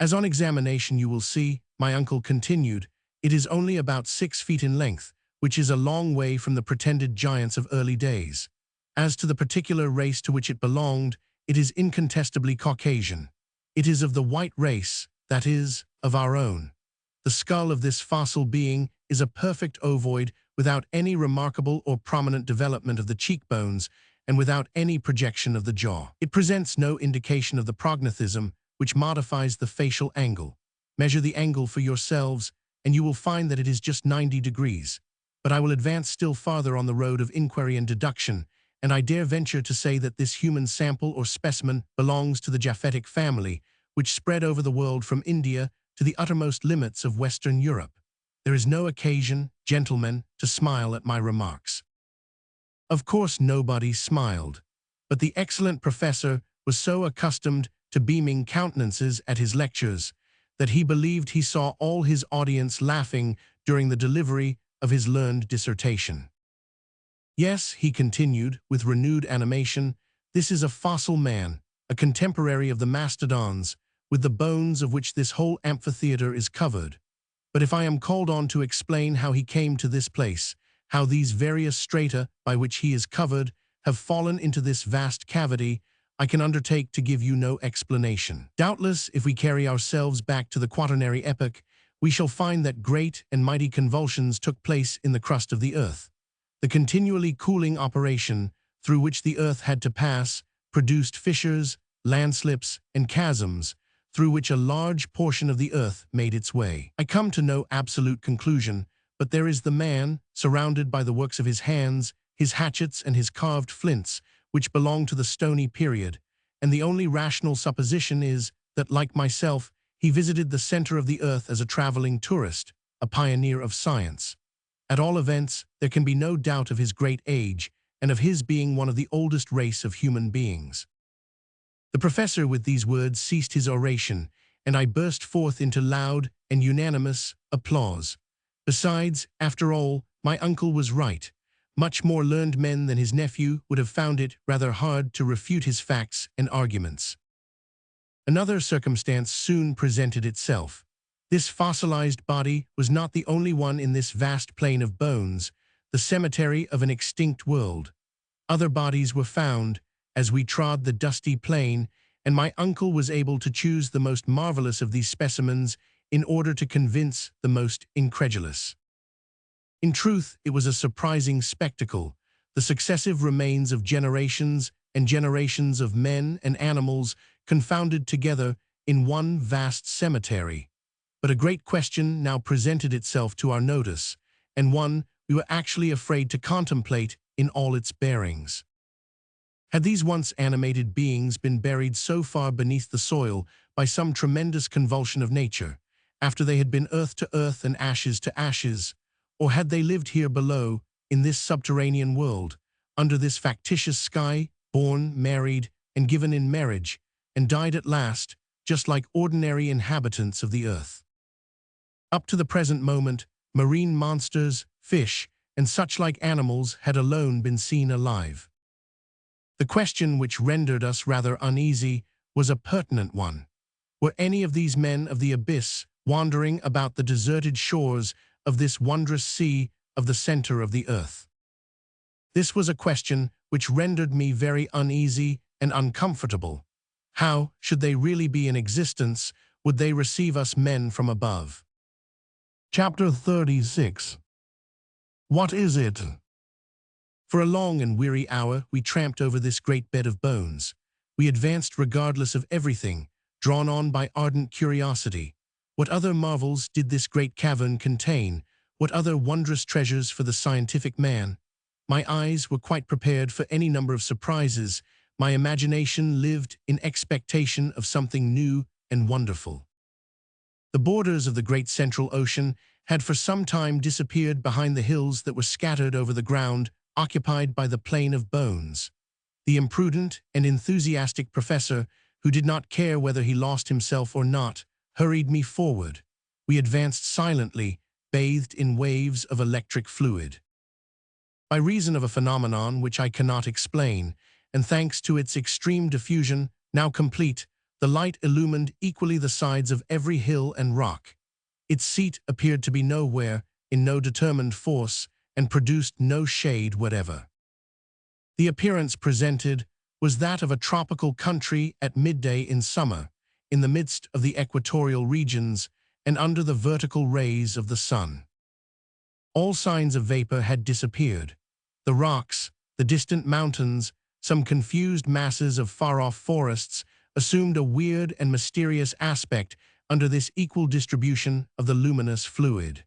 As on examination you will see, my uncle continued, it is only about 6 feet in length, which is a long way from the pretended giants of early days. As to the particular race to which it belonged, it is incontestably Caucasian. It is of the white race, that is, of our own. The skull of this fossil being is a perfect ovoid without any remarkable or prominent development of the cheekbones and without any projection of the jaw. It presents no indication of the prognathism, which modifies the facial angle. Measure the angle for yourselves, and you will find that it is just 90 degrees. But I will advance still farther on the road of inquiry and deduction, and I dare venture to say that this human sample or specimen belongs to the Japhetic family, which spread over the world from India to the uttermost limits of Western Europe. There is no occasion, gentlemen, to smile at my remarks. Of course nobody smiled, but the excellent professor was so accustomed to beaming countenances at his lectures that he believed he saw all his audience laughing during the delivery of his learned dissertation. Yes, he continued, with renewed animation, this is a fossil man, a contemporary of the mastodons, with the bones of which this whole amphitheater is covered. But if I am called on to explain how he came to this place, how these various strata by which he is covered have fallen into this vast cavity, I can undertake to give you no explanation. Doubtless, if we carry ourselves back to the Quaternary epoch, we shall find that great and mighty convulsions took place in the crust of the earth. The continually cooling operation through which the earth had to pass produced fissures, landslips, and chasms, through which a large portion of the earth made its way. I come to no absolute conclusion, but there is the man, surrounded by the works of his hands, his hatchets and his carved flints, which belong to the stony period, and the only rational supposition is that, like myself, he visited the center of the earth as a traveling tourist, a pioneer of science. At all events, there can be no doubt of his great age, and of his being one of the oldest race of human beings. The professor with these words ceased his oration, and I burst forth into loud and unanimous applause. Besides, after all, my uncle was right. Much more learned men than his nephew would have found it rather hard to refute his facts and arguments. Another circumstance soon presented itself. This fossilized body was not the only one in this vast plain of bones, the cemetery of an extinct world. Other bodies were found as we trod the dusty plain, and my uncle was able to choose the most marvelous of these specimens in order to convince the most incredulous. In truth, it was a surprising spectacle, the successive remains of generations and generations of men and animals confounded together in one vast cemetery. But a great question now presented itself to our notice, and one we were actually afraid to contemplate in all its bearings. Had these once animated beings been buried so far beneath the soil by some tremendous convulsion of nature, after they had been earth to earth and ashes to ashes, or had they lived here below, in this subterranean world, under this factitious sky, born, married, and given in marriage, and died at last, just like ordinary inhabitants of the earth? Up to the present moment, marine monsters, fish, and such-like animals had alone been seen alive. The question which rendered us rather uneasy was a pertinent one. Were any of these men of the abyss wandering about the deserted shores of this wondrous sea of the center of the earth? This was a question which rendered me very uneasy and uncomfortable. How, should they really be in existence, would they receive us men from above? Chapter 36. What is it? For a long and weary hour we tramped over this great bed of bones. We advanced regardless of everything, drawn on by ardent curiosity. What other marvels did this great cavern contain? What other wondrous treasures for the scientific man? My eyes were quite prepared for any number of surprises. My imagination lived in expectation of something new and wonderful. The borders of the great central ocean had for some time disappeared behind the hills that were scattered over the ground occupied by the plain of bones. The imprudent and enthusiastic professor, who did not care whether he lost himself or not, hurried me forward. We advanced silently, bathed in waves of electric fluid. By reason of a phenomenon which I cannot explain, and thanks to its extreme diffusion, now complete, The light illumined equally the sides of every hill and rock. Its seat appeared to be nowhere, in no determined force, and produced no shade whatever. The appearance presented was that of a tropical country at midday in summer, in the midst of the equatorial regions and under the vertical rays of the sun. All signs of vapor had disappeared. The rocks, the distant mountains, some confused masses of far-off forests assumed a weird and mysterious aspect under this equal distribution of the luminous fluid.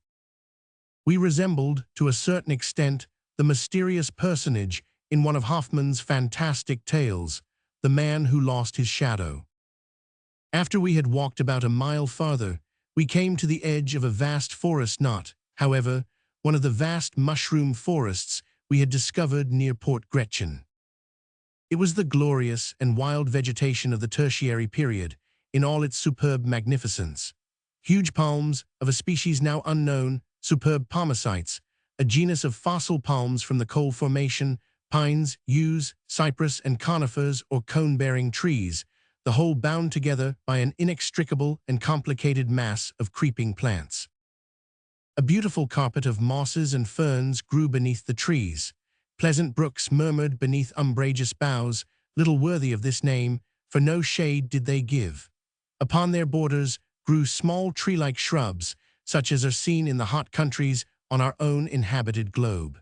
We resembled, to a certain extent, the mysterious personage in one of Hoffmann's fantastic tales, The Man Who Lost His Shadow. After we had walked about a mile farther, we came to the edge of a vast forest, not, however, one of the vast mushroom forests we had discovered near Port Gretchen. It was the glorious and wild vegetation of the Tertiary period, in all its superb magnificence. Huge palms of a species now unknown, superb palmacites, a genus of fossil palms from the coal formation, pines, yews, cypress, and conifers or cone-bearing trees, the whole bound together by an inextricable and complicated mass of creeping plants. A beautiful carpet of mosses and ferns grew beneath the trees. Pleasant brooks murmured beneath umbrageous boughs, little worthy of this name, for no shade did they give. Upon their borders grew small tree-like shrubs, such as are seen in the hot countries on our own inhabited globe.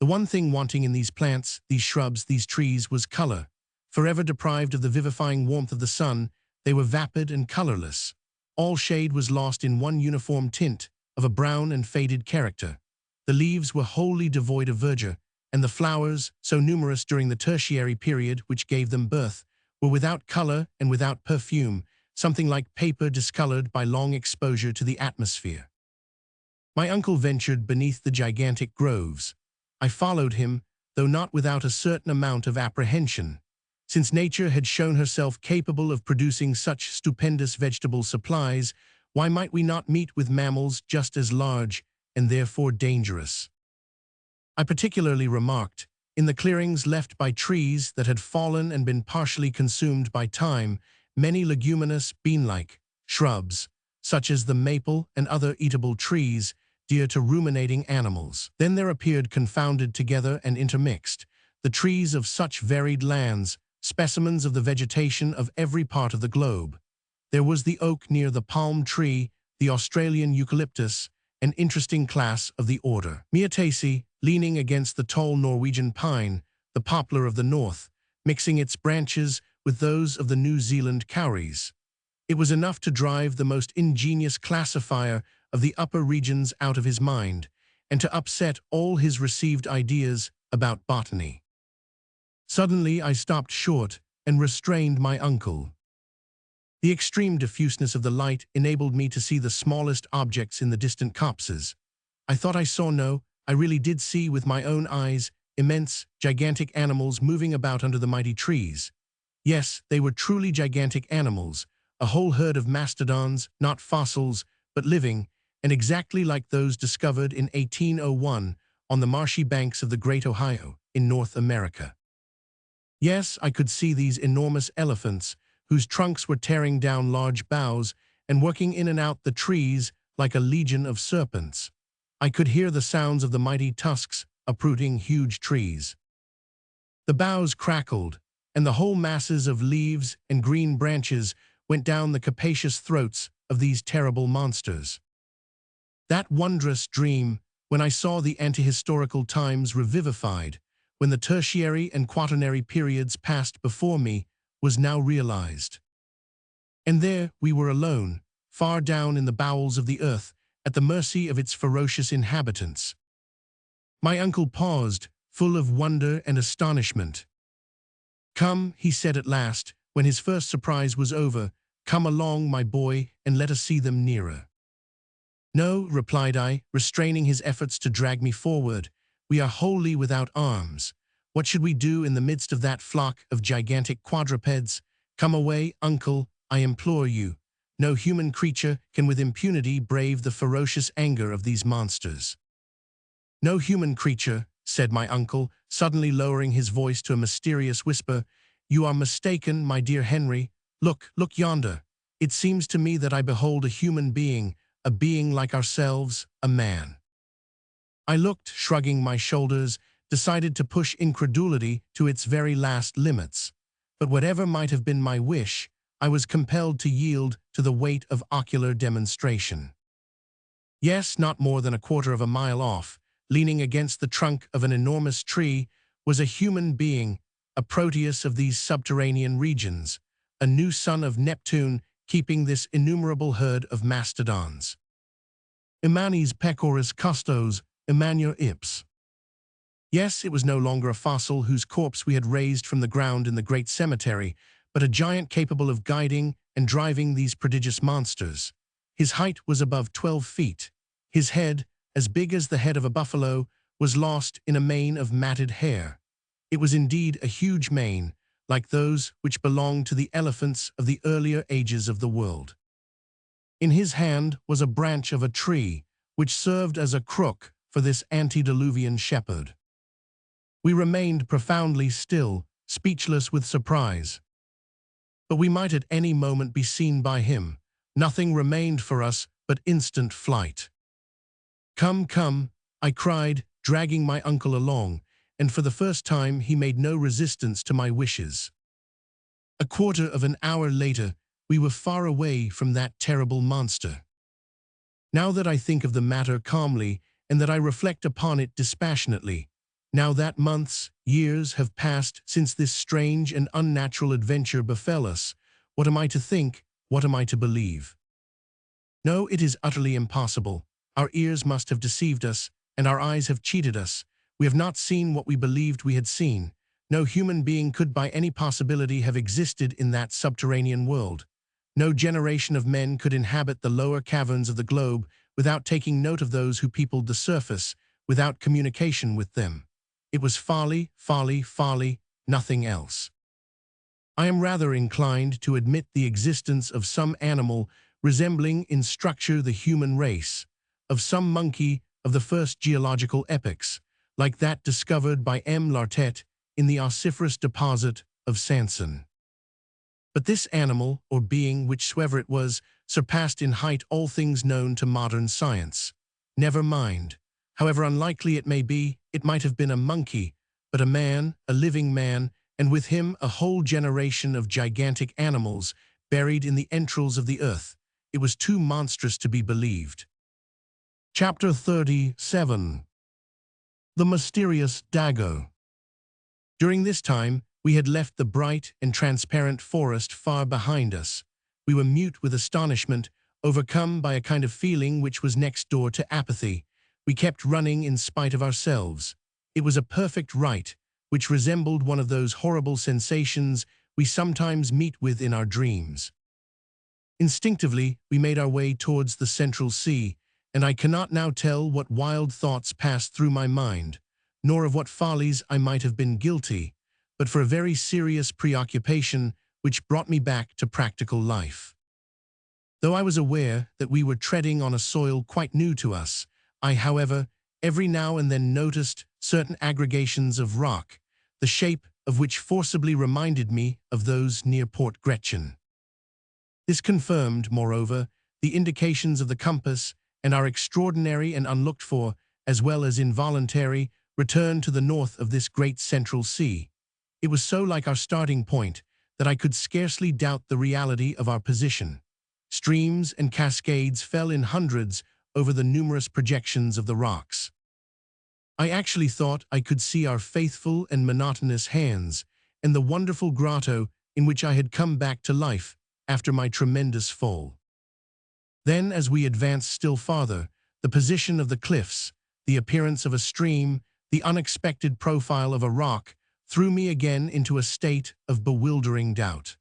The one thing wanting in these plants, these shrubs, these trees, was color. Forever deprived of the vivifying warmth of the sun, they were vapid and colorless. All shade was lost in one uniform tint, of a brown and faded character. The leaves were wholly devoid of verdure, and the flowers, so numerous during the Tertiary period which gave them birth, were without color and without perfume, something like paper discolored by long exposure to the atmosphere. My uncle ventured beneath the gigantic groves. I followed him, though not without a certain amount of apprehension. Since nature had shown herself capable of producing such stupendous vegetable supplies, why might we not meet with mammals just as large and therefore dangerous? I particularly remarked, in the clearings left by trees that had fallen and been partially consumed by time, many leguminous, bean-like shrubs, such as the maple and other eatable trees, dear to ruminating animals. Then there appeared confounded together and intermixed, the trees of such varied lands, specimens of the vegetation of every part of the globe. There was the oak near the palm tree, the Australian eucalyptus, an interesting class of the order Myrtaceae, leaning against the tall Norwegian pine, the poplar of the north, mixing its branches with those of the New Zealand kauris. It was enough to drive the most ingenious classifier of the upper regions out of his mind, and to upset all his received ideas about botany. Suddenly I stopped short and restrained my uncle. The extreme diffuseness of the light enabled me to see the smallest objects in the distant copses. I thought I saw no, I really did see with my own eyes immense, gigantic animals moving about under the mighty trees. Yes, they were truly gigantic animals, a whole herd of mastodons, not fossils, but living, and exactly like those discovered in 1801 on the marshy banks of the Great Ohio in North America. Yes, I could see these enormous elephants, whose trunks were tearing down large boughs and working in and out the trees like a legion of serpents. I could hear the sounds of the mighty tusks uprooting huge trees. The boughs crackled, and the whole masses of leaves and green branches went down the capacious throats of these terrible monsters. That wondrous dream, when I saw the antehistorical times revivified, when the Tertiary and Quaternary periods passed before me, was now realized. And there we were alone, far down in the bowels of the earth, at the mercy of its ferocious inhabitants. My uncle paused, full of wonder and astonishment. "Come," he said at last, when his first surprise was over, "come along, my boy, and let us see them nearer." "No," replied I, restraining his efforts to drag me forward, "we are wholly without arms. What should we do in the midst of that flock of gigantic quadrupeds? Come away, uncle, I implore you. No human creature can with impunity brave the ferocious anger of these monsters." "No human creature," said my uncle, suddenly lowering his voice to a mysterious whisper. "You are mistaken, my dear Henry. Look, look yonder. It seems to me that I behold a human being, a being like ourselves, a man. I looked, shrugging my shoulders, decided to push incredulity to its very last limits. But whatever might have been my wish, I was compelled to yield to the weight of ocular demonstration. Yes, not more than a quarter of a mile off, leaning against the trunk of an enormous tree, was a human being, a Proteus of these subterranean regions, a new son of Neptune keeping this innumerable herd of mastodons. Immanis pecoris custos, Immanuer ips. Yes, it was no longer a fossil whose corpse we had raised from the ground in the great cemetery, but a giant capable of guiding and driving these prodigious monsters. His height was above 12 feet. His head, as big as the head of a buffalo, was lost in a mane of matted hair. It was indeed a huge mane, like those which belonged to the elephants of the earlier ages of the world. In his hand was a branch of a tree, which served as a crook for this antediluvian shepherd. We remained profoundly still, speechless with surprise. But we might at any moment be seen by him. Nothing remained for us but instant flight. "Come, come," I cried, dragging my uncle along, and for the first time he made no resistance to my wishes. A quarter of an hour later, we were far away from that terrible monster. Now that I think of the matter calmly, and that I reflect upon it dispassionately, now that months, years have passed since this strange and unnatural adventure befell us, what am I to think, what am I to believe? No, it is utterly impossible. Our ears must have deceived us, and our eyes have cheated us. We have not seen what we believed we had seen. No human being could by any possibility have existed in that subterranean world. No generation of men could inhabit the lower caverns of the globe without taking note of those who peopled the surface, without communication with them. It was folly, folly, folly, nothing else. I am rather inclined to admit the existence of some animal resembling in structure the human race, of some monkey of the first geological epochs, like that discovered by M. Lartet in the ossiferous deposit of Sanson. But this animal, or being, whichsoever it was, surpassed in height all things known to modern science. Never mind. However unlikely it may be, it might have been a monkey, but a man, a living man, and with him a whole generation of gigantic animals buried in the entrails of the earth. It was too monstrous to be believed. Chapter 37. The Mysterious Dago. During this time, we had left the bright and transparent forest far behind us. We were mute with astonishment, overcome by a kind of feeling which was next door to apathy. We kept running in spite of ourselves. It was a perfect right, which resembled one of those horrible sensations we sometimes meet with in our dreams. Instinctively, we made our way towards the central sea, and I cannot now tell what wild thoughts passed through my mind, nor of what follies I might have been guilty, but for a very serious preoccupation which brought me back to practical life. Though I was aware that we were treading on a soil quite new to us, I, however, every now and then noticed certain aggregations of rock, the shape of which forcibly reminded me of those near Port Gretchen. This confirmed, moreover, the indications of the compass and our extraordinary and unlooked-for, as well as involuntary, return to the north of this great central sea. It was so like our starting point that I could scarcely doubt the reality of our position. Streams and cascades fell in hundreds over the numerous projections of the rocks. I actually thought I could see our faithful and monotonous hands and the wonderful grotto in which I had come back to life after my tremendous fall. Then, as we advanced still farther, the position of the cliffs, the appearance of a stream, the unexpected profile of a rock, threw me again into a state of bewildering doubt.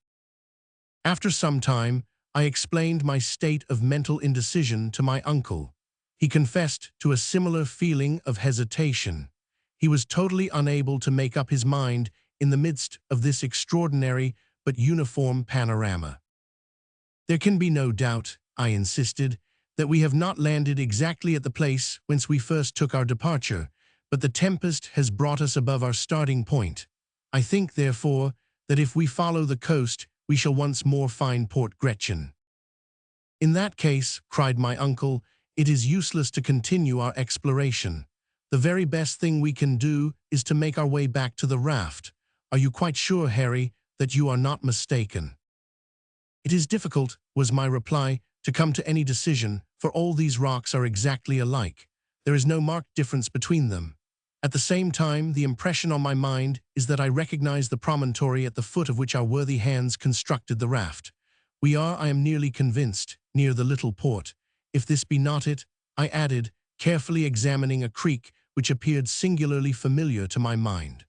After some time, I explained my state of mental indecision to my uncle. He confessed to a similar feeling of hesitation. He was totally unable to make up his mind in the midst of this extraordinary but uniform panorama. "There can be no doubt," I insisted, "that we have not landed exactly at the place whence we first took our departure, but the tempest has brought us above our starting point. I think, therefore, that if we follow the coast, we shall once more find Port Gretchen." "In that case," cried my uncle, "it is useless to continue our exploration. The very best thing we can do is to make our way back to the raft. Are you quite sure, Harry, that you are not mistaken?" "It is difficult," was my reply, "to come to any decision, for all these rocks are exactly alike. There is no marked difference between them. At the same time, the impression on my mind is that I recognize the promontory at the foot of which our worthy hands constructed the raft. We are, I am nearly convinced, near the little port. If this be not it," I added, carefully examining a creek which appeared singularly familiar to my mind.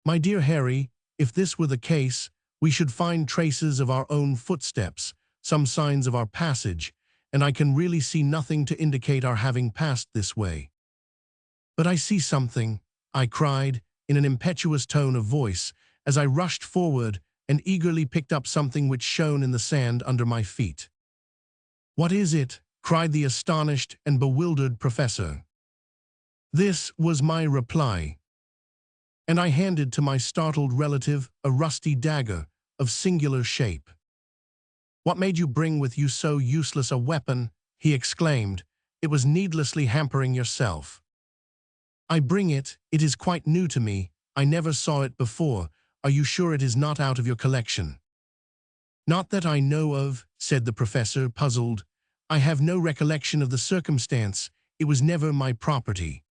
"My dear Harry, if this were the case, we should find traces of our own footsteps, some signs of our passage, and I can really see nothing to indicate our having passed this way." "But I see something," I cried, in an impetuous tone of voice, as I rushed forward and eagerly picked up something which shone in the sand under my feet. "What is it?" cried the astonished and bewildered professor. This was my reply, and I handed to my startled relative a rusty dagger of singular shape. "What made you bring with you so useless a weapon?" he exclaimed. "It was needlessly hampering yourself." "I bring it. It is quite new to me. I never saw it before. Are you sure it is not out of your collection?" "Not that I know of," said the professor, puzzled. "I have no recollection of the circumstance. It was never my property."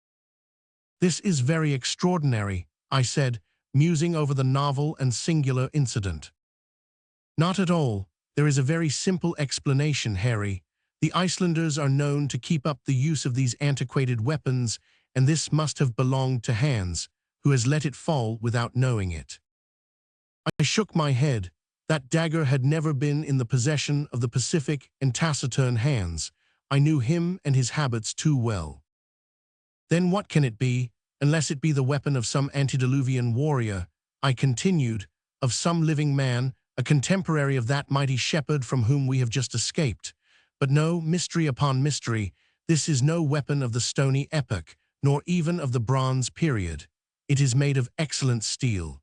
"This is very extraordinary," I said, musing over the novel and singular incident. "Not at all. There is a very simple explanation, Harry. The Icelanders are known to keep up the use of these antiquated weapons, and this must have belonged to Hans, who has let it fall without knowing it." I shook my head. That dagger had never been in the possession of the pacific and taciturn Hans. I knew him and his habits too well. "Then what can it be, unless it be the weapon of some antediluvian warrior," I continued, "of some living man, a contemporary of that mighty shepherd from whom we have just escaped. But no, mystery upon mystery, this is no weapon of the stony epoch, nor even of the bronze period. It is made of excellent steel."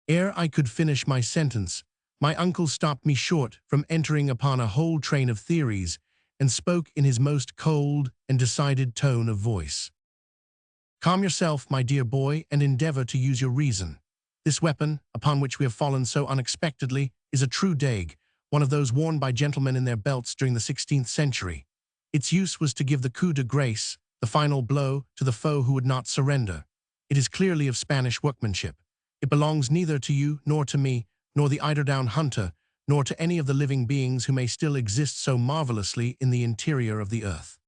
Ere I could finish my sentence, my uncle stopped me short from entering upon a whole train of theories, and spoke in his most cold and decided tone of voice. "Calm yourself, my dear boy, and endeavor to use your reason. This weapon, upon which we have fallen so unexpectedly, is a true dague, one of those worn by gentlemen in their belts during the 16th century. Its use was to give the coup de grace, the final blow, to the foe who would not surrender. It is clearly of Spanish workmanship. It belongs neither to you nor to me, nor the eiderdown hunter, nor to any of the living beings who may still exist so marvelously in the interior of the earth."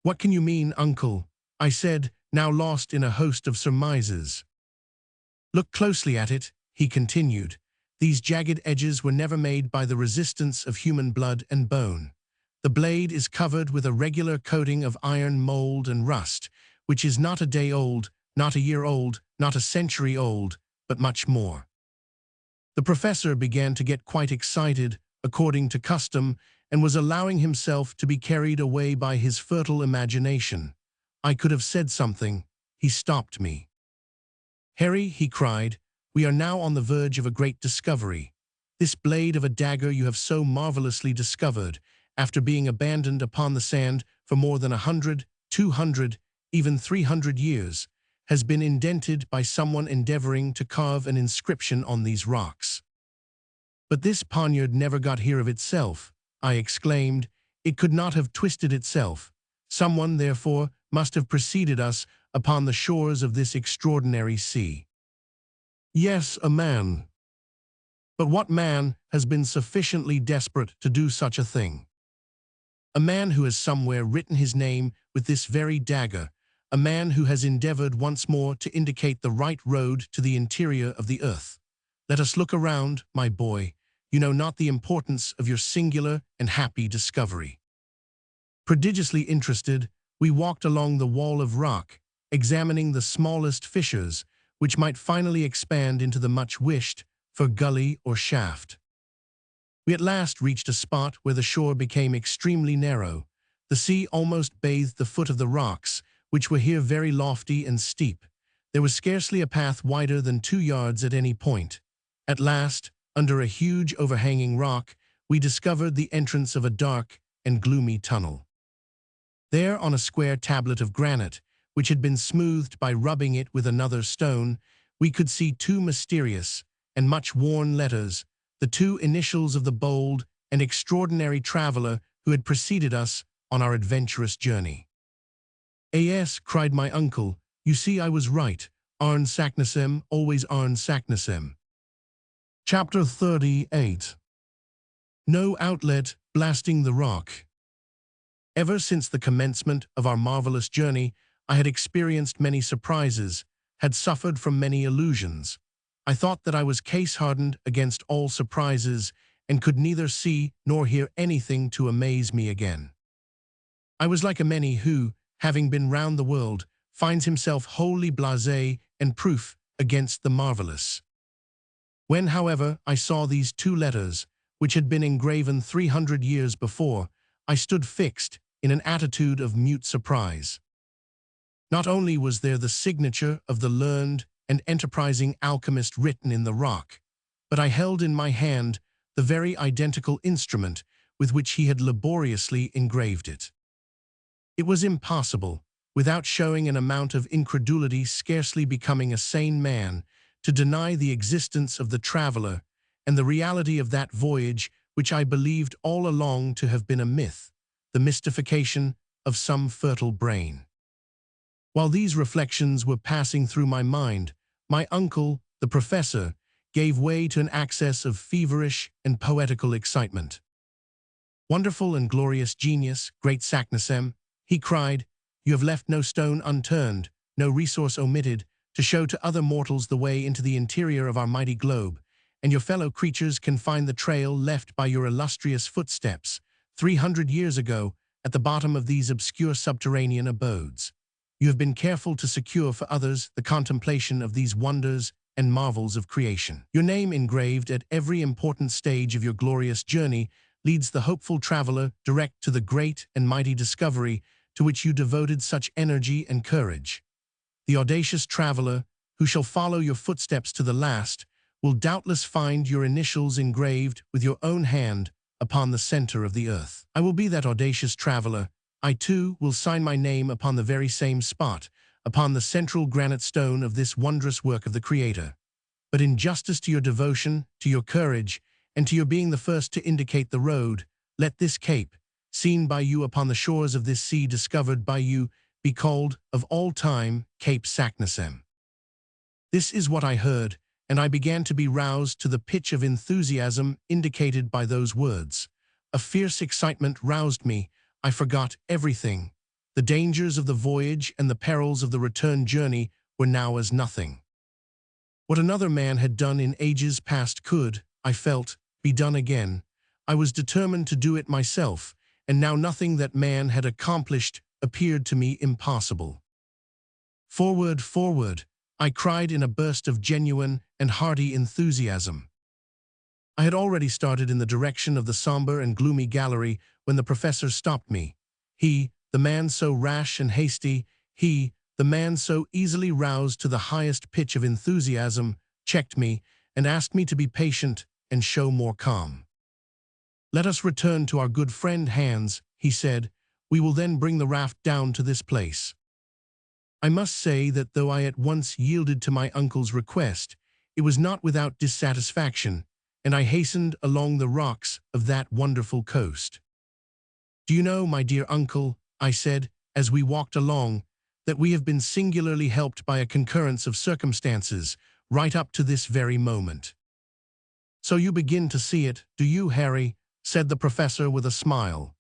"What can you mean, uncle?" I said, now lost in a host of surmises. "Look closely at it," he continued. "These jagged edges were never made by the resistance of human blood and bone. The blade is covered with a regular coating of iron mold and rust, which is not a day old, not a year old, not a century old, but much more." The professor began to get quite excited, according to custom, and was allowing himself to be carried away by his fertile imagination. I could have said something. He stopped me. "Harry," he cried, "we are now on the verge of a great discovery. This blade of a dagger you have so marvelously discovered, after being abandoned upon the sand for more than 100, 200, even 300 years, has been indented by someone endeavoring to carve an inscription on these rocks." "But this poniard never got here of itself," I exclaimed. "It could not have twisted itself. Someone, therefore, must have preceded us upon the shores of this extraordinary sea." "Yes, a man. But what man has been sufficiently desperate to do such a thing? A man who has somewhere written his name with this very dagger, a man who has endeavored once more to indicate the right road to the interior of the earth. Let us look around, my boy. You know not the importance of your singular and happy discovery." Prodigiously interested, we walked along the wall of rock, examining the smallest fissures, which might finally expand into the much-wished-for gully or shaft. We at last reached a spot where the shore became extremely narrow. The sea almost bathed the foot of the rocks, which were here very lofty and steep. There was scarcely a path wider than 2 yards at any point. At last, under a huge overhanging rock, we discovered the entrance of a dark and gloomy tunnel. There, on a square tablet of granite, which had been smoothed by rubbing it with another stone, we could see two mysterious and much worn letters, the two initials of the bold and extraordinary traveler who had preceded us on our adventurous journey. "Yes," cried my uncle, "you see I was right. Arn Saknussemm, always Arn Saknussemm." Chapter 38. No Outlet, Blasting the Rock. Ever since the commencement of our marvelous journey, I had experienced many surprises, had suffered from many illusions. I thought that I was case-hardened against all surprises and could neither see nor hear anything to amaze me again. I was like a many who, having been round the world, finds himself wholly blasé and proof against the marvelous. When, however, I saw these two letters, which had been engraven 300 years before, I stood fixed in an attitude of mute surprise. Not only was there the signature of the learned and enterprising alchemist written in the rock, but I held in my hand the very identical instrument with which he had laboriously engraved it. It was impossible, without showing an amount of incredulity scarcely becoming a sane man, to deny the existence of the traveler and the reality of that voyage which I believed all along to have been a myth, the mystification of some fertile brain. While these reflections were passing through my mind, my uncle, the professor, gave way to an access of feverish and poetical excitement. "Wonderful and glorious genius, great Saknussemm," he cried, "you have left no stone unturned, no resource omitted, to show to other mortals the way into the interior of our mighty globe, and your fellow creatures can find the trail left by your illustrious footsteps 300 years ago at the bottom of these obscure subterranean abodes. You have been careful to secure for others the contemplation of these wonders and marvels of creation. Your name engraved at every important stage of your glorious journey leads the hopeful traveler direct to the great and mighty discovery to which you devoted such energy and courage. The audacious traveler, who shall follow your footsteps to the last, will doubtless find your initials engraved with your own hand upon the center of the earth. I will be that audacious traveler. I, too, will sign my name upon the very same spot, upon the central granite stone of this wondrous work of the Creator. But in justice to your devotion, to your courage, and to your being the first to indicate the road, let this cape, seen by you upon the shores of this sea discovered by you, be called, of all time, Cape Saknussemm." This is what I heard, and I began to be roused to the pitch of enthusiasm indicated by those words. A fierce excitement roused me. I forgot everything. The dangers of the voyage and the perils of the return journey were now as nothing. What another man had done in ages past could, I felt, be done again. I was determined to do it myself, and now nothing that man had accomplished appeared to me impossible. "Forward, forward!" I cried in a burst of genuine and hearty enthusiasm. I had already started in the direction of the somber and gloomy gallery when the professor stopped me. He, the man so rash and hasty, he, the man so easily roused to the highest pitch of enthusiasm, checked me and asked me to be patient and show more calm. "Let us return to our good friend Hans," he said. "We will then bring the raft down to this place." I must say that though I at once yielded to my uncle's request, it was not without dissatisfaction, and I hastened along the rocks of that wonderful coast. "Do you know, my dear uncle," I said, as we walked along, "that we have been singularly helped by a concurrence of circumstances right up to this very moment?" "So you begin to see it, do you, Harry?" said the professor with a smile.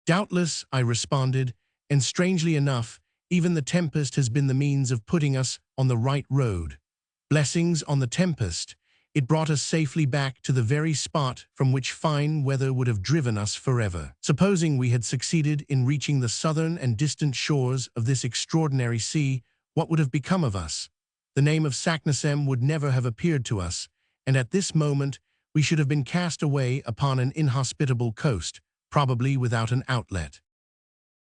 "Doubtless," I responded, "and strangely enough, even the tempest has been the means of putting us on the right road. Blessings on the tempest. It brought us safely back to the very spot from which fine weather would have driven us forever. Supposing we had succeeded in reaching the southern and distant shores of this extraordinary sea, what would have become of us? The name of Saknussemm would never have appeared to us, and at this moment we should have been cast away upon an inhospitable coast, probably without an outlet.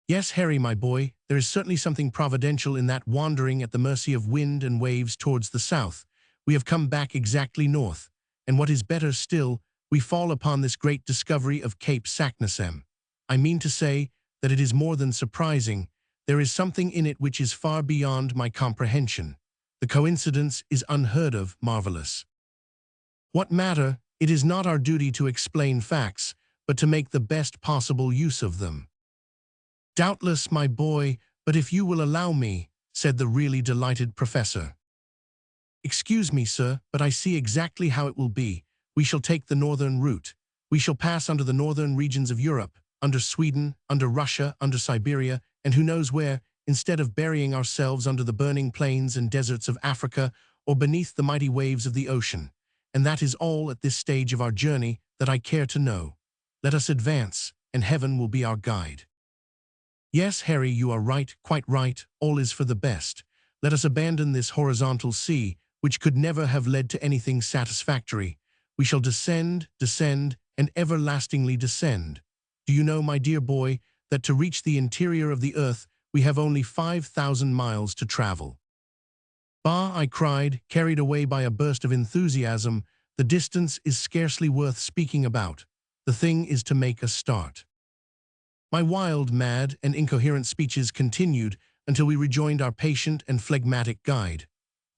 Yes, Harry, my boy, there is certainly something providential in that wandering at the mercy of wind and waves towards the south. We have come back exactly north, and what is better still, we fall upon this great discovery of Cape Saknussemm. I mean to say that it is more than surprising. There is something in it which is far beyond my comprehension. The coincidence is unheard of, marvelous. What matter? It is not our duty to explain facts, but to make the best possible use of them. Doubtless, my boy, but if you will allow me, said the really delighted professor. Excuse me, sir, but I see exactly how it will be. We shall take the northern route. We shall pass under the northern regions of Europe, under Sweden, under Russia, under Siberia, and who knows where, instead of burying ourselves under the burning plains and deserts of Africa or beneath the mighty waves of the ocean. And that is all at this stage of our journey that I care to know. Let us advance, and heaven will be our guide. Yes, Harry, you are right, quite right, all is for the best. Let us abandon this horizontal sea, which could never have led to anything satisfactory. We shall descend, descend, and everlastingly descend. Do you know, my dear boy, that to reach the interior of the earth, we have only 5,000 miles to travel? Bah, I cried, carried away by a burst of enthusiasm, the distance is scarcely worth speaking about. The thing is to make a start. My wild, mad, and incoherent speeches continued until we rejoined our patient and phlegmatic guide.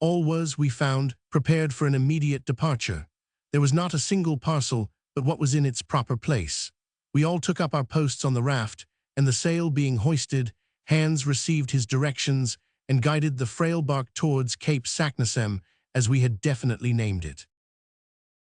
All was, we found, prepared for an immediate departure. There was not a single parcel but what was in its proper place. We all took up our posts on the raft, and the sail being hoisted, Hans received his directions and guided the frail bark towards Cape Saknussemm, as we had definitely named it.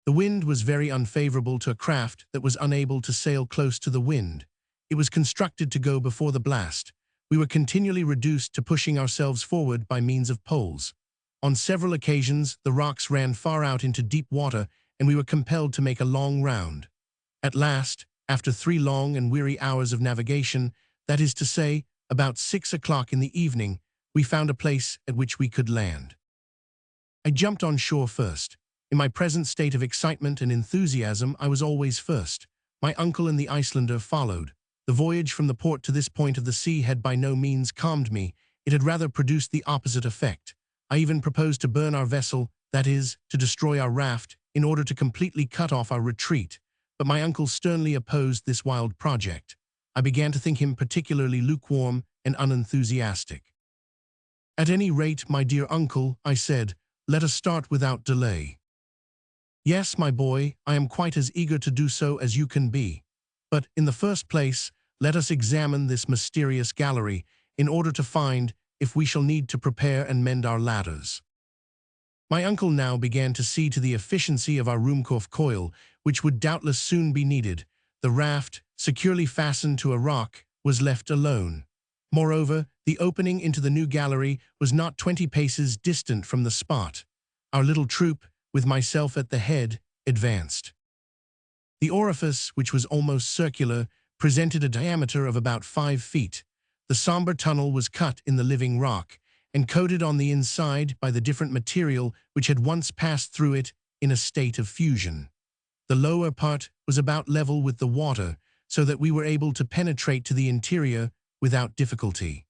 The wind was very unfavorable to a craft that was unable to sail close to the wind. It was constructed to go before the blast. We were continually reduced to pushing ourselves forward by means of poles. On several occasions, the rocks ran far out into deep water, and we were compelled to make a long round. At last, after 3 long and weary hours of navigation, that is to say, about 6 o'clock in the evening, we found a place at which we could land. I jumped on shore first. In my present state of excitement and enthusiasm, I was always first. My uncle and the Icelander followed. The voyage from the port to this point of the sea had by no means calmed me. It had rather produced the opposite effect. I even proposed to burn our vessel, that is, to destroy our raft, in order to completely cut off our retreat. But my uncle sternly opposed this wild project. I began to think him particularly lukewarm and unenthusiastic. At any rate, my dear uncle, I said, let us start without delay. Yes, my boy, I am quite as eager to do so as you can be. But, in the first place, let us examine this mysterious gallery in order to find if we shall need to prepare and mend our ladders. My uncle now began to see to the efficiency of our Ruhmkorff coil, which would doubtless soon be needed. The raft, securely fastened to a rock, was left alone. Moreover, the opening into the new gallery was not 20 paces distant from the spot. Our little troop, with myself at the head, advanced. The orifice, which was almost circular, presented a diameter of about 5 feet. The somber tunnel was cut in the living rock, and coated on the inside by the different material which had once passed through it in a state of fusion. The lower part was about level with the water, so that we were able to penetrate to the interior without difficulty.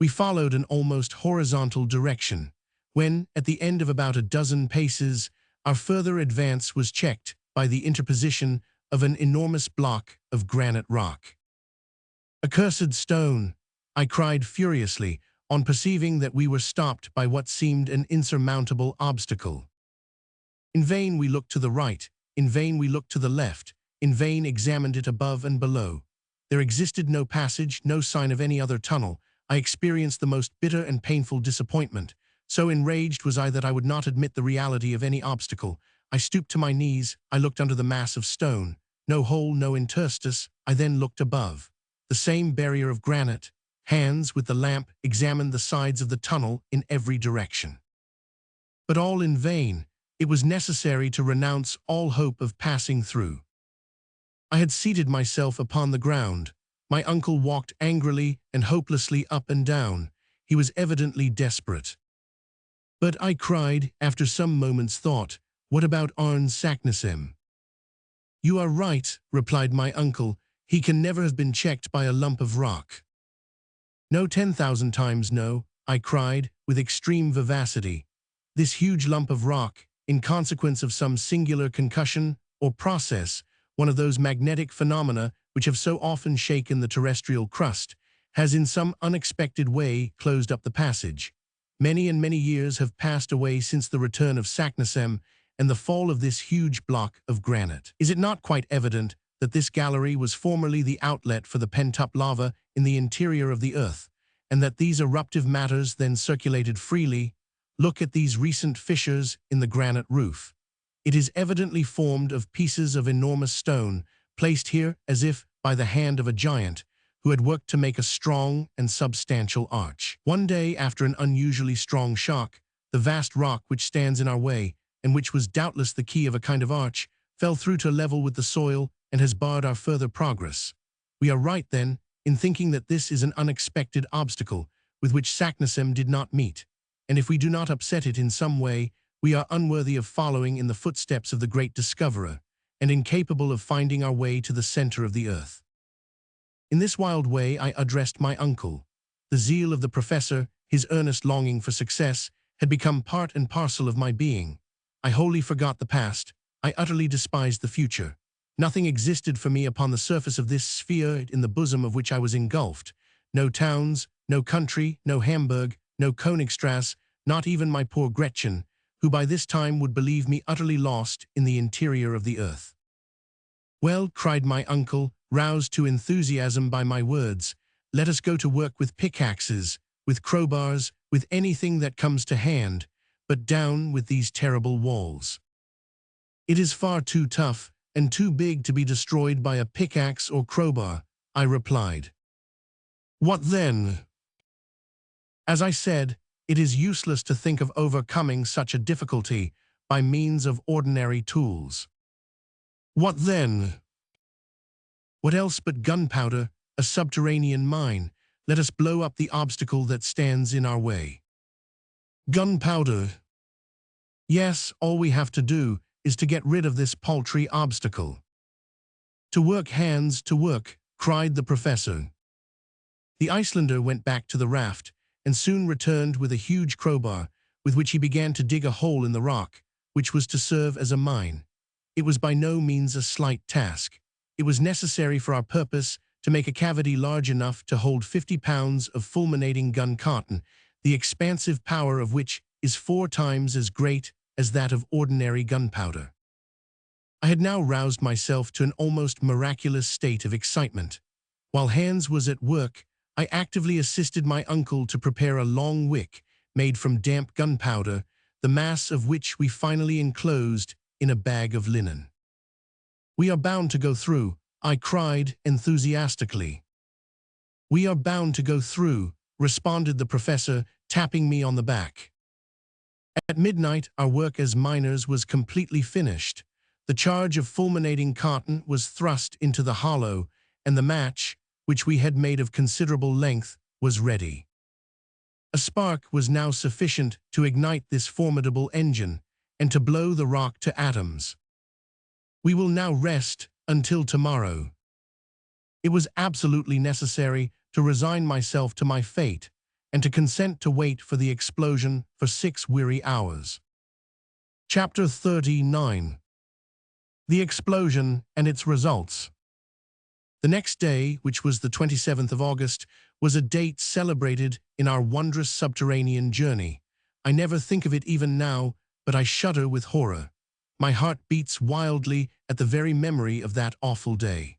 We followed an almost horizontal direction, when, at the end of about a dozen paces, our further advance was checked by the interposition of an enormous block of granite rock. "Accursed stone!" I cried furiously, on perceiving that we were stopped by what seemed an insurmountable obstacle. In vain we looked to the right, in vain we looked to the left, in vain examined it above and below. There existed no passage, no sign of any other tunnel. I experienced the most bitter and painful disappointment. So enraged was I that I would not admit the reality of any obstacle. I stooped to my knees, I looked under the mass of stone. No hole, no interstice. I then looked above. The same barrier of granite. Hans, with the lamp, examined the sides of the tunnel in every direction. But all in vain. It was necessary to renounce all hope of passing through. I had seated myself upon the ground. My uncle walked angrily and hopelessly up and down. He was evidently desperate. "But," I cried, after some moments' thought, "what about Arne Saknussemm?" "You are right," replied my uncle. "He can never have been checked by a lump of rock." "No, 10,000 times no," I cried, with extreme vivacity. "This huge lump of rock in consequence of some singular concussion or process, one of those magnetic phenomena which have so often shaken the terrestrial crust, has in some unexpected way closed up the passage. Many and many years have passed away since the return of Saknussemm and the fall of this huge block of granite. Is it not quite evident that this gallery was formerly the outlet for the pent-up lava in the interior of the earth, and that these eruptive matters then circulated freely? Look at these recent fissures in the granite roof. It is evidently formed of pieces of enormous stone, placed here as if by the hand of a giant, who had worked to make a strong and substantial arch. One day, after an unusually strong shock, the vast rock which stands in our way, and which was doubtless the key of a kind of arch, fell through to level with the soil and has barred our further progress. We are right, then, in thinking that this is an unexpected obstacle with which Saknussemm did not meet, and if we do not upset it in some way, we are unworthy of following in the footsteps of the great discoverer, and incapable of finding our way to the center of the earth. In this wild way I addressed my uncle. The zeal of the professor, his earnest longing for success, had become part and parcel of my being. I wholly forgot the past. I utterly despised the future. Nothing existed for me upon the surface of this sphere in the bosom of which I was engulfed. No towns, no country, no Hamburg, no Königstrasse, not even my poor Gretchen, who by this time would believe me utterly lost in the interior of the earth. "Well," cried my uncle, roused to enthusiasm by my words, "let us go to work with pickaxes, with crowbars, with anything that comes to hand, but down with these terrible walls. It is far too tough and too big to be destroyed by a pickaxe or crowbar," I replied. "What then?" "As I said, it is useless to think of overcoming such a difficulty by means of ordinary tools." "What then?" "What else but gunpowder, a subterranean mine? Let us blow up the obstacle that stands in our way." "Gunpowder?" "Yes, all we have to do is to get rid of this paltry obstacle." "To work, hands, to work," cried the professor. The Icelander went back to the raft, and soon returned with a huge crowbar, with which he began to dig a hole in the rock, which was to serve as a mine. It was by no means a slight task. It was necessary for our purpose to make a cavity large enough to hold 50 pounds of fulminating gun cotton, the expansive power of which is 4 times as great as that of ordinary gunpowder. I had now roused myself to an almost miraculous state of excitement. While Hans was at work, I actively assisted my uncle to prepare a long wick made from damp gunpowder, the mass of which we finally enclosed in a bag of linen. "We are bound to go through," I cried enthusiastically. "We are bound to go through," responded the professor, tapping me on the back. At midnight, our work as miners was completely finished. The charge of fulminating cotton was thrust into the hollow, and the match, which we had made of considerable length, was ready. A spark was now sufficient to ignite this formidable engine, and to blow the rock to atoms. "We will now rest until tomorrow." It was absolutely necessary to resign myself to my fate, and to consent to wait for the explosion for 6 weary hours. Chapter 39. The explosion and its results. The next day, which was the 27th of August, was a date celebrated in our wondrous subterranean journey. I never think of it even now, but I shudder with horror. My heart beats wildly at the very memory of that awful day.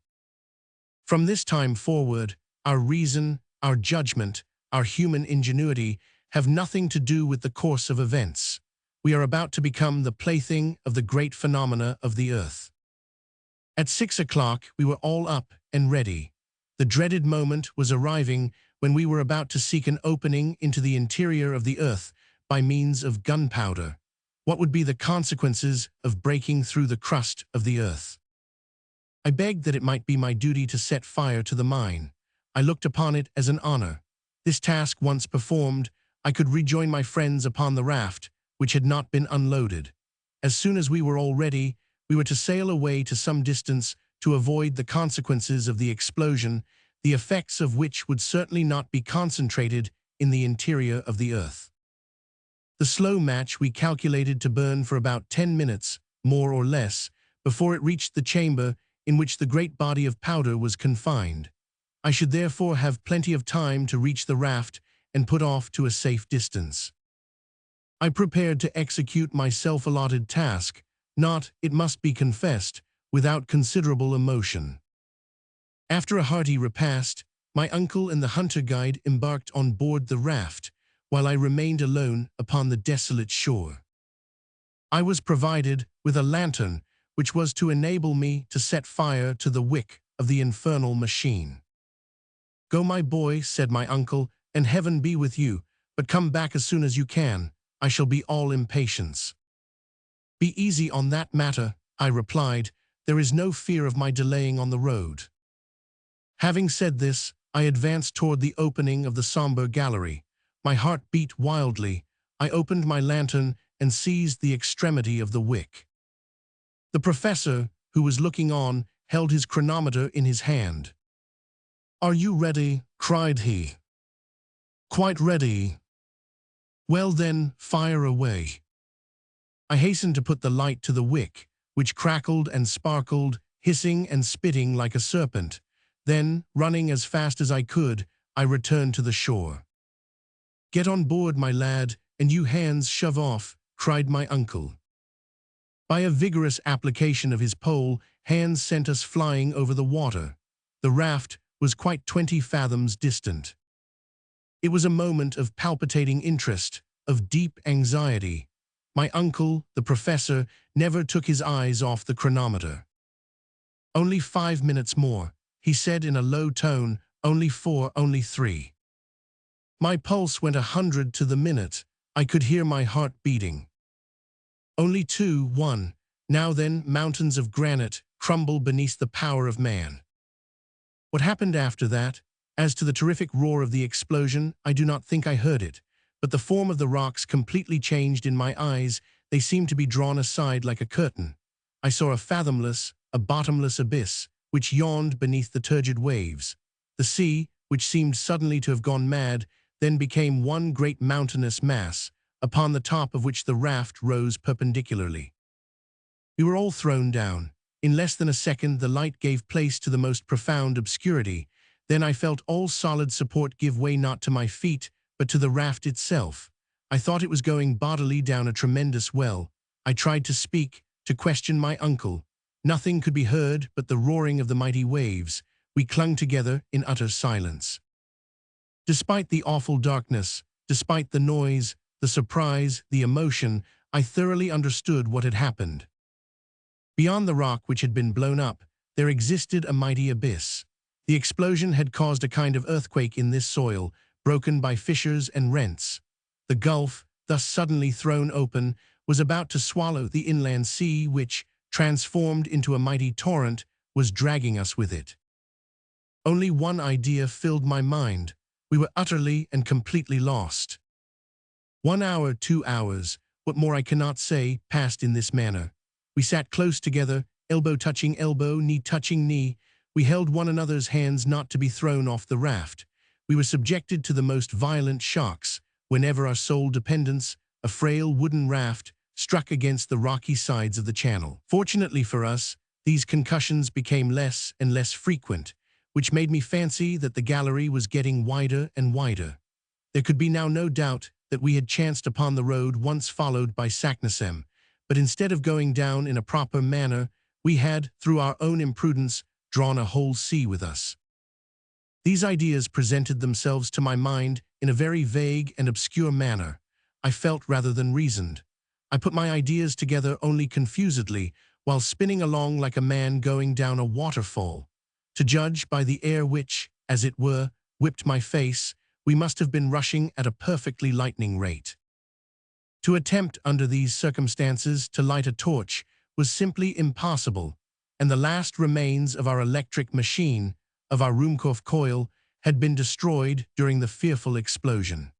From this time forward, our reason, our judgment, our human ingenuity have nothing to do with the course of events. We are about to become the plaything of the great phenomena of the earth. At 6 o'clock, we were all up and ready. The dreaded moment was arriving when we were about to seek an opening into the interior of the earth by means of gunpowder. What would be the consequences of breaking through the crust of the earth? I begged that it might be my duty to set fire to the mine. I looked upon it as an honor. This task once performed, I could rejoin my friends upon the raft, which had not been unloaded. As soon as we were all ready, we were to sail away to some distance to avoid the consequences of the explosion, the effects of which would certainly not be concentrated in the interior of the earth. The slow match we calculated to burn for about 10 minutes, more or less, before it reached the chamber in which the great body of powder was confined. I should therefore have plenty of time to reach the raft and put off to a safe distance. I prepared to execute my self-allotted task, not, it must be confessed, without considerable emotion. After a hearty repast, my uncle and the hunter guide embarked on board the raft, while I remained alone upon the desolate shore. I was provided with a lantern, which was to enable me to set fire to the wick of the infernal machine. "Go, my boy," said my uncle, "and heaven be with you, but come back as soon as you can. I shall be all impatience." "Be easy on that matter," I replied. "There is no fear of my delaying on the road." Having said this, I advanced toward the opening of the somber gallery. My heart beat wildly. I opened my lantern and seized the extremity of the wick. The professor, who was looking on, held his chronometer in his hand. "Are you ready?" cried he. "Quite ready." "Well then, fire away." I hastened to put the light to the wick, which crackled and sparkled, hissing and spitting like a serpent. Then, running as fast as I could, I returned to the shore. "Get on board, my lad, and you hands shove off," cried my uncle. By a vigorous application of his pole, Hans sent us flying over the water. The raft was quite 20 fathoms distant. It was a moment of palpitating interest, of deep anxiety. My uncle, the professor, never took his eyes off the chronometer. "Only 5 minutes more," he said in a low tone. "Only 4, only 3. My pulse went 100 to the minute. I could hear my heart beating. "Only 2, 1. Now then, mountains of granite crumble beneath the power of man." What happened after that? As to the terrific roar of the explosion, I do not think I heard it, but the form of the rocks completely changed in my eyes. They seemed to be drawn aside like a curtain. I saw a fathomless, a bottomless abyss, which yawned beneath the turgid waves. The sea, which seemed suddenly to have gone mad, then became one great mountainous mass, upon the top of which the raft rose perpendicularly. We were all thrown down. In less than a second the light gave place to the most profound obscurity. Then I felt all solid support give way, not to my feet, but to the raft itself. I thought it was going bodily down a tremendous well. I tried to speak, to question my uncle. Nothing could be heard but the roaring of the mighty waves. We clung together in utter silence. Despite the awful darkness, despite the noise, the surprise, the emotion, I thoroughly understood what had happened. Beyond the rock which had been blown up, there existed a mighty abyss. The explosion had caused a kind of earthquake in this soil, broken by fissures and rents. The gulf, thus suddenly thrown open, was about to swallow the inland sea which, transformed into a mighty torrent, was dragging us with it. Only one idea filled my mind. We were utterly and completely lost. 1 hour, 2 hours, what more I cannot say, passed in this manner. We sat close together, elbow touching elbow, knee touching knee. We held one another's hands not to be thrown off the raft. We were subjected to the most violent shocks whenever our sole dependence, a frail wooden raft, struck against the rocky sides of the channel. Fortunately for us, these concussions became less and less frequent, which made me fancy that the gallery was getting wider and wider. There could be now no doubt that we had chanced upon the road once followed by Saknussemm, but instead of going down in a proper manner, we had, through our own imprudence, drawn a whole sea with us. These ideas presented themselves to my mind in a very vague and obscure manner. I felt rather than reasoned. I put my ideas together only confusedly, while spinning along like a man going down a waterfall. To judge by the air which, as it were, whipped my face, we must have been rushing at a perfectly lightning rate. To attempt, under these circumstances, to light a torch was simply impossible, and the last remains of our electric machine, of our Ruhmkorff coil, had been destroyed during the fearful explosion.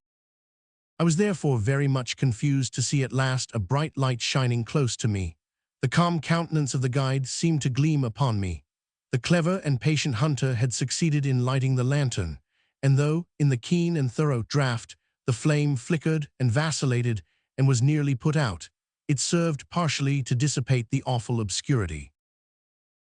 I was therefore very much confused to see at last a bright light shining close to me. The calm countenance of the guide seemed to gleam upon me. The clever and patient hunter had succeeded in lighting the lantern, and though, in the keen and thorough draught, the flame flickered and vacillated, and was nearly put out. It served partially to dissipate the awful obscurity.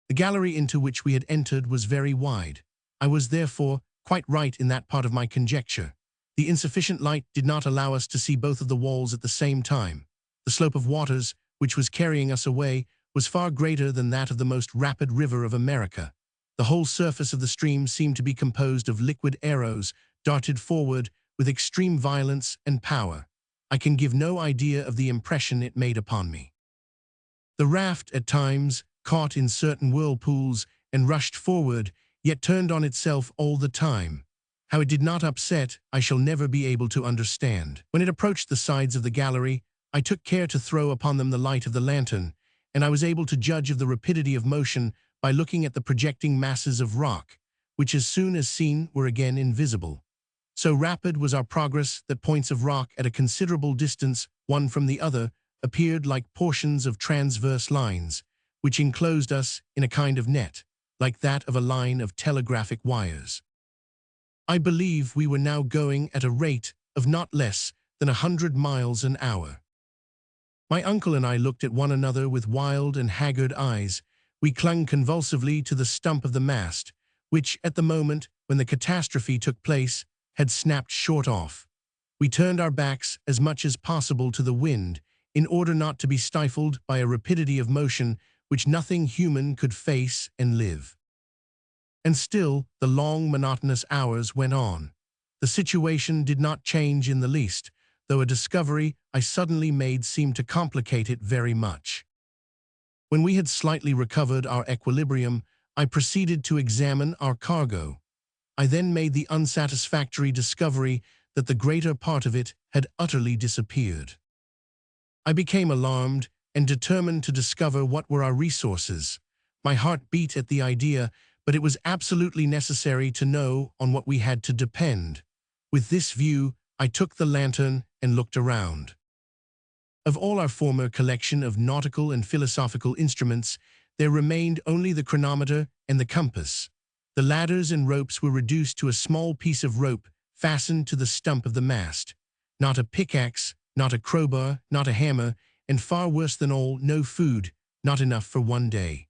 The gallery into which we had entered was very wide. I was therefore quite right in that part of my conjecture. The insufficient light did not allow us to see both of the walls at the same time. The slope of waters, which was carrying us away, was far greater than that of the most rapid river of America. The whole surface of the stream seemed to be composed of liquid arrows, darted forward with extreme violence and power. I can give no idea of the impression it made upon me. The raft, at times, caught in certain whirlpools and rushed forward, yet turned on itself all the time. How it did not upset, I shall never be able to understand. When it approached the sides of the gallery, I took care to throw upon them the light of the lantern, and I was able to judge of the rapidity of motion by looking at the projecting masses of rock, which as soon as seen were again invisible. So rapid was our progress that points of rock at a considerable distance, one from the other, appeared like portions of transverse lines, which enclosed us in a kind of net, like that of a line of telegraphic wires. I believe we were now going at a rate of not less than 100 miles an hour. My uncle and I looked at one another with wild and haggard eyes. We clung convulsively to the stump of the mast, which, at the moment when the catastrophe took place, had snapped short off. We turned our backs as much as possible to the wind, in order not to be stifled by a rapidity of motion which nothing human could face and live. And still the long, monotonous hours went on. The situation did not change in the least, though a discovery I suddenly made seemed to complicate it very much. When we had slightly recovered our equilibrium, I proceeded to examine our cargo. I then made the unsatisfactory discovery that the greater part of it had utterly disappeared. I became alarmed and determined to discover what were our resources. My heart beat at the idea, but it was absolutely necessary to know on what we had to depend. With this view, I took the lantern and looked around. Of all our former collection of nautical and philosophical instruments, there remained only the chronometer and the compass. The ladders and ropes were reduced to a small piece of rope fastened to the stump of the mast. Not a pickaxe, not a crowbar, not a hammer, and far worse than all, no food, not enough for one day.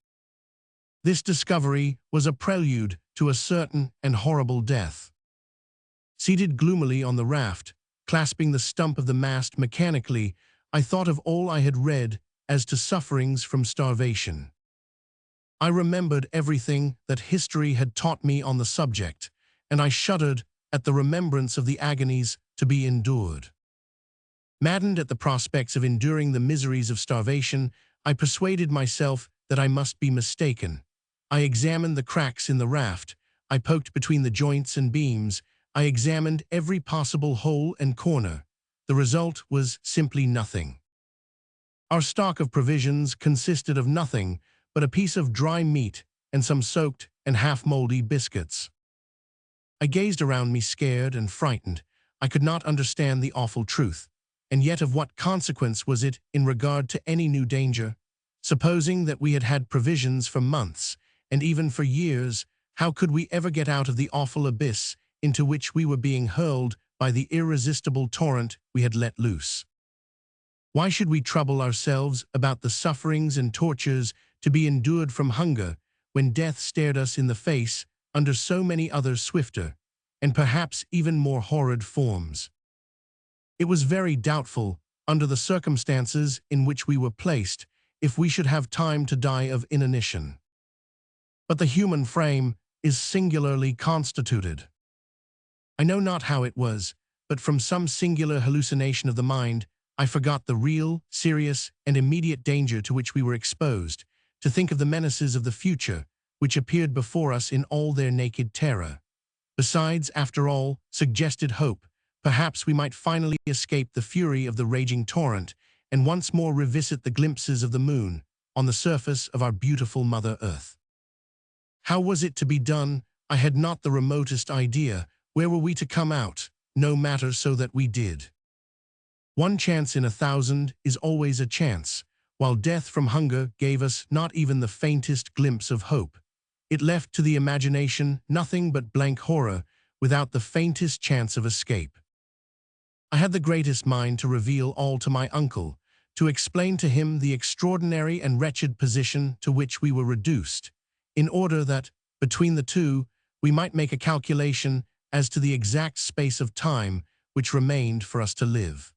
This discovery was a prelude to a certain and horrible death. Seated gloomily on the raft, clasping the stump of the mast mechanically, I thought of all I had read as to sufferings from starvation. I remembered everything that history had taught me on the subject, and I shuddered at the remembrance of the agonies to be endured. Maddened at the prospects of enduring the miseries of starvation, I persuaded myself that I must be mistaken. I examined the cracks in the raft, I poked between the joints and beams, I examined every possible hole and corner. The result was simply nothing. Our stock of provisions consisted of nothing but a piece of dry meat and some soaked and half-moldy biscuits. I gazed around me scared and frightened. I could not understand the awful truth. And yet of what consequence was it in regard to any new danger? Supposing that we had had provisions for months, and even for years, how could we ever get out of the awful abyss into which we were being hurled by the irresistible torrent we had let loose? Why should we trouble ourselves about the sufferings and tortures to be endured from hunger, when death stared us in the face under so many other swifter, and perhaps even more horrid forms? It was very doubtful, under the circumstances in which we were placed, if we should have time to die of inanition. But the human frame is singularly constituted. I know not how it was, but from some singular hallucination of the mind, I forgot the real, serious, and immediate danger to which we were exposed, to think of the menaces of the future, which appeared before us in all their naked terror. Besides, after all, suggested hope. Perhaps we might finally escape the fury of the raging torrent, and once more revisit the glimpses of the moon on the surface of our beautiful Mother Earth. How was it to be done? I had not the remotest idea. Where were we to come out? No matter, so that we did. One chance in 1,000 is always a chance, while death from hunger gave us not even the faintest glimpse of hope. It left to the imagination nothing but blank horror, without the faintest chance of escape. I had the greatest mind to reveal all to my uncle, to explain to him the extraordinary and wretched position to which we were reduced, in order that, between the two, we might make a calculation as to the exact space of time which remained for us to live.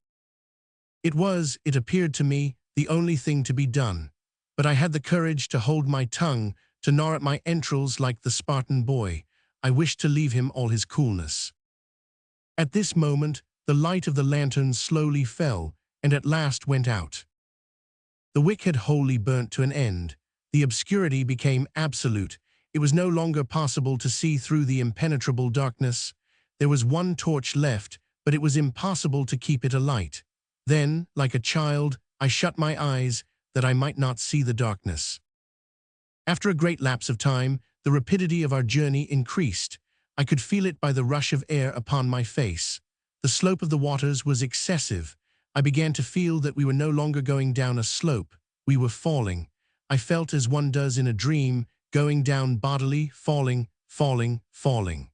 It was, it appeared to me, the only thing to be done, but I had the courage to hold my tongue, to gnaw at my entrails like the Spartan boy. I wished to leave him all his coolness. At this moment, the light of the lantern slowly fell, and at last went out. The wick had wholly burnt to an end. The obscurity became absolute. It was no longer possible to see through the impenetrable darkness. There was one torch left, but it was impossible to keep it alight. Then, like a child, I shut my eyes, that I might not see the darkness. After a great lapse of time, the rapidity of our journey increased. I could feel it by the rush of air upon my face. The slope of the waters was excessive. I began to feel that we were no longer going down a slope. We were falling. I felt as one does in a dream, going down bodily, falling, falling, falling.